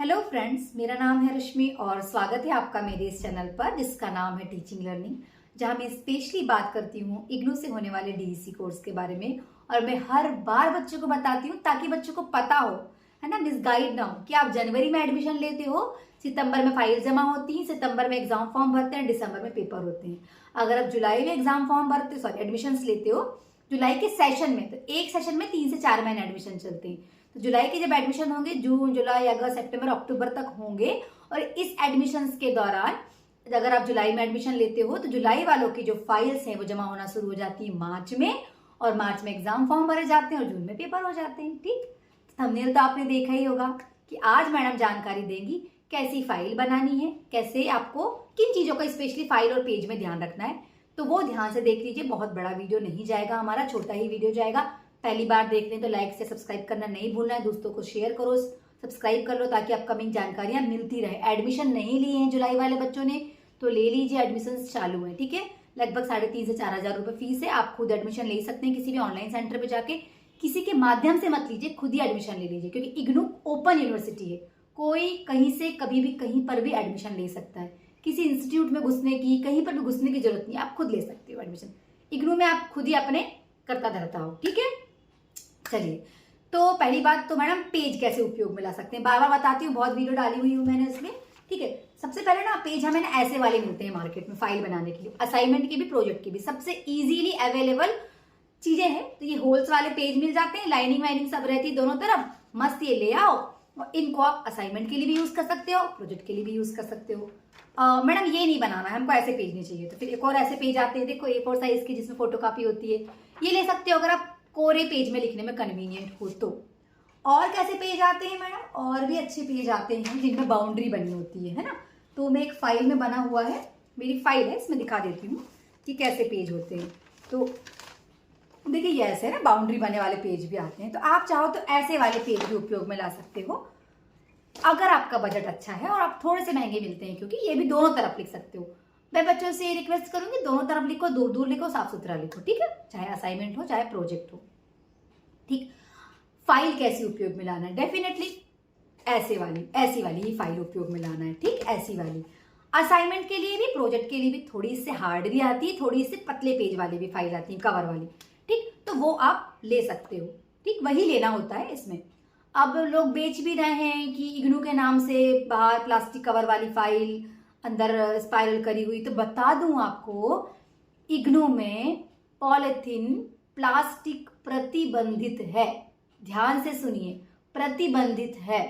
Hello friends, मेरा नाम है रश्मि और स्वागत है आपका मेरे इस चैनल पर जिसका नाम है टीचिंग लर्निंग, जहां मैं स्पेशली बात करती हूँ इग्नू से होने वाले डीईसी कोर्स के बारे में। और मैं हर बार बच्चों को बताती हूँ ताकि बच्चों को पता हो, है ना, मिसगाइड ना हो कि आप जनवरी में एडमिशन लेते हो, सितंबर में फाइल जमा होती है, सितंबर में एग्जाम फॉर्म भरते हैं, दिसंबर में पेपर होते हैं। अगर आप जुलाई में एग्जाम फॉर्म भरते एडमिशन लेते हो जुलाई के सेशन में, तो एक सेशन में 3 से 4 महीने एडमिशन चलते हैं। तो जुलाई के जब एडमिशन होंगे, जून जुलाई अगस्त सितंबर अक्टूबर तक होंगे। और इस एडमिशन के दौरान अगर आप जुलाई में एडमिशन लेते हो तो जुलाई वालों की जो फाइल्स हैं वो जमा होना शुरू हो जाती है मार्च में, और मार्च में एग्जाम फॉर्म भरे जाते हैं और जून में पेपर हो जाते हैं। ठीक, थंबनेल तो आपने देखा ही होगा कि आज मैडम जानकारी देंगी कैसी फाइल बनानी है, कैसे आपको किन चीजों का स्पेशली फाइल और पेज में ध्यान रखना है। तो वो ध्यान से देख लीजिए, बहुत बड़ा वीडियो नहीं जाएगा, हमारा छोटा ही वीडियो जाएगा। पहली बार देख रहे हैं तो लाइक से सब्सक्राइब करना नहीं भूलना है, दोस्तों को शेयर करो, सब्सक्राइब कर लो ताकि अपकमिंग जानकारियां मिलती रहे। एडमिशन नहीं लिए हैं जुलाई वाले बच्चों ने तो ले लीजिए, एडमिशन चालू है। ठीक है, लगभग 3,500 से 4,000 रुपए फीस है। आप खुद एडमिशन ले सकते हैं किसी भी ऑनलाइन सेंटर पे जाके, किसी के माध्यम से मत लीजिए, खुद ही एडमिशन ले लीजिए, क्योंकि इग्नू ओपन यूनिवर्सिटी है, कोई कहीं से कभी भी कहीं पर भी एडमिशन ले सकता है। किसी इंस्टीट्यूट में घुसने की, कहीं पर भी घुसने की जरूरत नहीं, आप खुद ले सकते हो एडमिशन। इग्नू में आप खुद ही अपने करता धरता हो। ठीक है, चलिए, तो पहली बात तो मैडम पेज कैसे उपयोग में ला सकते हैं, बार बार बताती हूँ, बहुत वीडियो डाली हुई हूँ मैंने इसमें। ठीक है, सबसे पहले ना पेज हमें ना ऐसे वाले मिलते हैं मार्केट में फाइल बनाने के लिए, असाइनमेंट की भी प्रोजेक्ट की भी सबसे इजीली अवेलेबल चीजें हैं। तो ये होल्स वाले पेज मिल जाते हैं, लाइनिंग वाइनिंग सब रहती है दोनों तरफ, मस्त ये ले आओ। और इनको आप असाइनमेंट के लिए भी यूज कर सकते हो, प्रोजेक्ट के लिए भी यूज कर सकते हो। मैडम ये नहीं बनाना है, हमको ऐसे पेज नहीं चाहिए, तो फिर एक और ऐसे पेज आते हैं, देखो A4 साइज की जिसमें फोटो कॉपी होती है, ये ले सकते हो अगर आप कोरे पेज में लिखने में कन्वीनियंट हो तो। और कैसे पेज आते हैं मैडम, और भी अच्छे पेज आते हैं जिनमें बाउंड्री बनी होती है ना। तो मैं एक फाइल में बना हुआ है, मेरी फाइल है, इसमें दिखा देती हूँ कि कैसे पेज होते हैं। तो देखिए ये ऐसे है ना, बाउंड्री बने वाले पेज भी आते हैं, तो आप चाहो तो ऐसे वाले पेज भी उपयोग में ला सकते हो अगर आपका बजट अच्छा है और आप थोड़े से महंगे मिलते हैं, क्योंकि ये भी दोनों तरफ लिख सकते हो। मैं बच्चों से ये रिक्वेस्ट करूंगी, दोनों तरफ लिखो, दूर दूर लिखो, साफ सुथरा लिखो। ठीक है, चाहे असाइनमेंट हो चाहे प्रोजेक्ट हो। ठीक, फाइल कैसी उपयोग में लाना है, डेफिनेटली ऐसी वाली ही फाइल उपयोग में लाना है। ठीक, ऐसी वाली असाइनमेंट के लिए भी प्रोजेक्ट के लिए भी थोड़ी इससे हार्ड भी आती है, थोड़ी इससे पतले पेज वाली भी फाइल आती है, कवर वाली। ठीक, तो वो आप ले सकते हो। ठीक, वही लेना होता है इसमें। अब लोग बेच भी रहे हैं कि इग्नू के नाम से बाहर प्लास्टिक कवर वाली फाइल, अंदर स्पाइरल करी हुई। तो बता दूं आपको, इग्नू में पॉलिथीन प्लास्टिक प्रतिबंधित है, ध्यान से सुनिए, प्रतिबंधित है।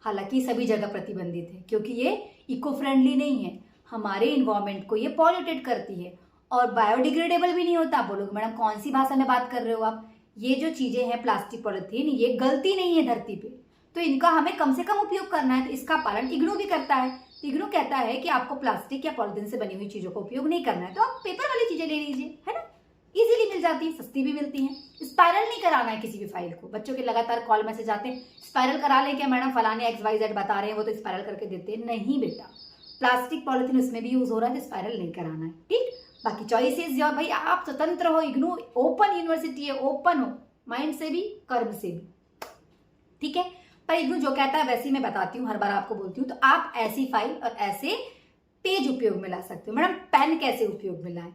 हालांकि सभी जगह प्रतिबंधित है क्योंकि ये इको फ्रेंडली नहीं है, हमारे इन्वायरमेंट को ये पॉल्यूटेड करती है और बायोडिग्रेडेबल भी नहीं होता। आप बोलोगे मैडम कौन सी भाषा में बात कर रहे हो आप, ये जो चीजें हैं प्लास्टिक पॉलिथीन, ये गलती नहीं है धरती पे, तो इनका हमें कम से कम उपयोग करना है। तो इसका पालन इग्नू भी करता है। इग्नू कहता है कि आपको प्लास्टिक या पॉलिथीन से बनी हुई चीजों का उपयोग नहीं करना है, तो आप पेपर वाली चीजें ले लीजिए, है ना, इजीली मिल जाती है, सस्ती भी मिलती है। स्पाइरल नहीं कराना है किसी भी फाइल को। बच्चों के लगातार कॉल मैसेज आते हैं, स्पाइरल करा लें क्या मैडम, फलाने XYZ बता रहे हैं, वो तो स्पाइरल करके देते हैं। नहीं बेटा, प्लास्टिक पॉलिथीन उसमें भी यूज हो रहा है, तो स्पाइरल नहीं कराना है। ठीक, बाकी चॉइस इज योर, भाई आप स्वतंत्र हो, इग्नू ओपन यूनिवर्सिटी है, ओपन हो माइंड से भी कर्म से भी। ठीक है, पर इग्नू जो कहता है वैसे ही मैं बताती हूँ, हर बार आपको बोलती हूँ। तो आप ऐसी फाइल और ऐसे पेज उपयोग में ला सकते हो। मैडम पेन कैसे उपयोग में लाए,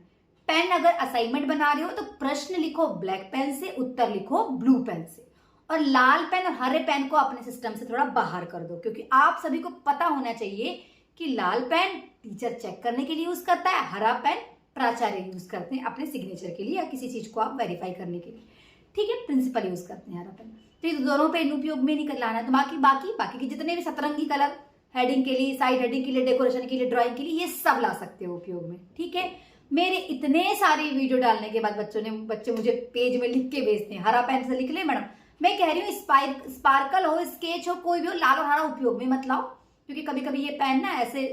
पेन अगर असाइनमेंट बना रहे हो तो प्रश्न लिखो ब्लैक पेन से, उत्तर लिखो ब्लू पेन से, और लाल पेन और हरे पेन को अपने सिस्टम से थोड़ा बाहर कर दो, क्योंकि आप सभी को पता होना चाहिए कि लाल पेन टीचर चेक करने के लिए यूज करता है, हरा पेन प्राचार्य यूज करते हैं अपने सिग्नेचर के लिए या किसी चीज को आप वेरीफाई करने के लिए। ठीक है, प्रिंसिपल यूज करते हैं हरा पेन। तो ये दोनों पेन उपयोग में नहीं कर लाना है। तो बाकी के जितने भी सतरंगी कलर, हेडिंग के लिए, साइड हेडिंग के लिए, डेकोरेशन के लिए, ड्राइंग के लिए, ये सब ला सकते हो उपयोग में। ठीक है, मेरे इतने सारे वीडियो डालने के बाद बच्चे मुझे पेज में लिख के भेजते हैं, हरा पेन से लिख ले मैडम। मैं कह रही हूँ स्पार्कल हो, स्केच हो, कोई भी हो, लाल और हरा उपयोग में मत लाओ, क्योंकि कभी कभी ये पेन ना ऐसे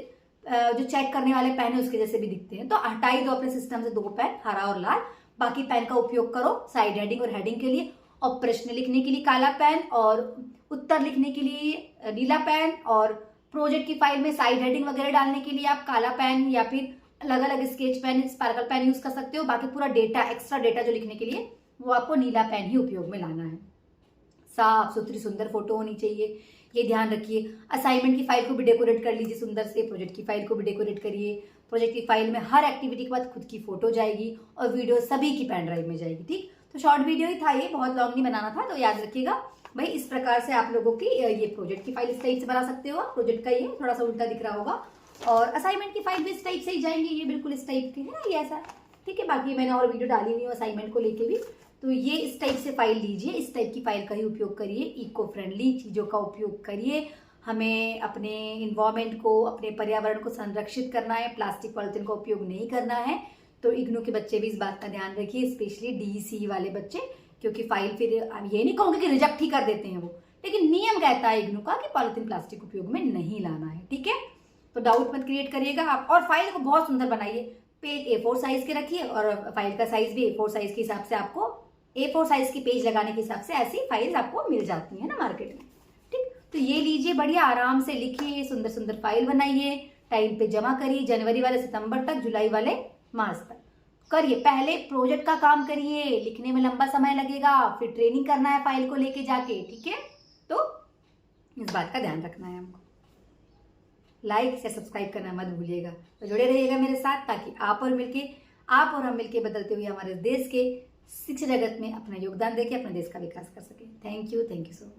जो चेक करने वाले पेन है उसके जैसे भी दिखते हैं। तो हटाई दो अपने सिस्टम से 2 पेन, हरा और लाल। बाकी पेन का उपयोग करो साइड हेडिंग और हेडिंग के लिए, और प्रश्न लिखने के लिए काला पेन, और उत्तर लिखने के लिए नीला पेन, और प्रोजेक्ट की फाइल में साइड हेडिंग वगैरह डालने के लिए आप काला पेन या फिर अलग अलग sketch pen, sparkle pen use कर सकते हो। बाकी पूरा डेटा, एक्स्ट्रा डेटा जो लिखने के लिए, वो आपको नीला पेन ही उपयोग में लाना है। साफ सुथरी सुंदर फोटो होनी चाहिए। ये ध्यान रखिए। असाइनमेंट की फाइल को भी डेकोरेट कर लीजिए सुंदर से, प्रोजेक्ट की फाइल को भी डेकोरेट करिए। प्रोजेक्ट की फाइल में हर एक्टिविटी के बाद खुद की फोटो जाएगी और वीडियो सभी की पेन ड्राइव में जाएगी। ठीक, तो शॉर्ट वीडियो ही था ये, बहुत लॉन्ग नहीं बनाना था, तो याद रखिएगा भाई। इस प्रकार से आप लोगों की ये प्रोजेक्ट की फाइल इस टाइप से बना सकते हो। प्रोजेक्ट का ये थोड़ा सा उल्टा दिख रहा होगा, और असाइनमेंट की फाइल भी इस टाइप से ही जाएंगे, ये बिल्कुल इस टाइप के है ना, ये ऐसा। ठीक है, बाकी मैंने और वीडियो डाली हुई है असाइनमेंट को लेके भी। तो ये इस टाइप से फाइल लीजिए, इस टाइप की फाइल का ही उपयोग करिए, इको फ्रेंडली चीजों का उपयोग करिए। हमें अपने इन्वायरमेंट को, अपने पर्यावरण को संरक्षित करना है, प्लास्टिक पॉलिथीन का उपयोग नहीं करना है। तो इग्नू के बच्चे भी इस बात का ध्यान रखिए, स्पेशली डीईसी वाले बच्चे, क्योंकि फाइल फिर ये नहीं कहूंगी कि रिजेक्ट ही कर देते हैं वो, लेकिन नियम कहता है इग्नू का कि पॉलिथीन प्लास्टिक उपयोग में नहीं लाना है। ठीक है, तो डाउट मत क्रिएट करिएगा आप, और फाइल को बहुत सुंदर बनाइए। पेज A4 साइज के रखिए, और फाइल का साइज भी A4 साइज के हिसाब से, आपको A4 साइज की पेज लगाने के हिसाब से ऐसी फाइल्स आपको मिल जाती है ना मार्केट में। ठीक, तो ये लीजिए, बढ़िया आराम से लिखिए, सुंदर सुंदर फाइल बनाइए, टाइम पे जमा करिए, जनवरी वाले सितंबर तक, जुलाई वाले मार्च तक करिए। पहले प्रोजेक्ट का काम करिए, लिखने में लंबा समय लगेगा, फिर ट्रेनिंग करना है फाइल को लेके जाके। ठीक है, तो इस बात का ध्यान रखना है हमको। लाइक से सब्सक्राइब करना मत भूलिएगा। तो जुड़े रहिएगा मेरे साथ, ताकि आप और हम मिलके बदलते हुए हमारे देश के शिक्षा जगत में अपना योगदान देके अपने देश का विकास कर सकें। Thank you so much.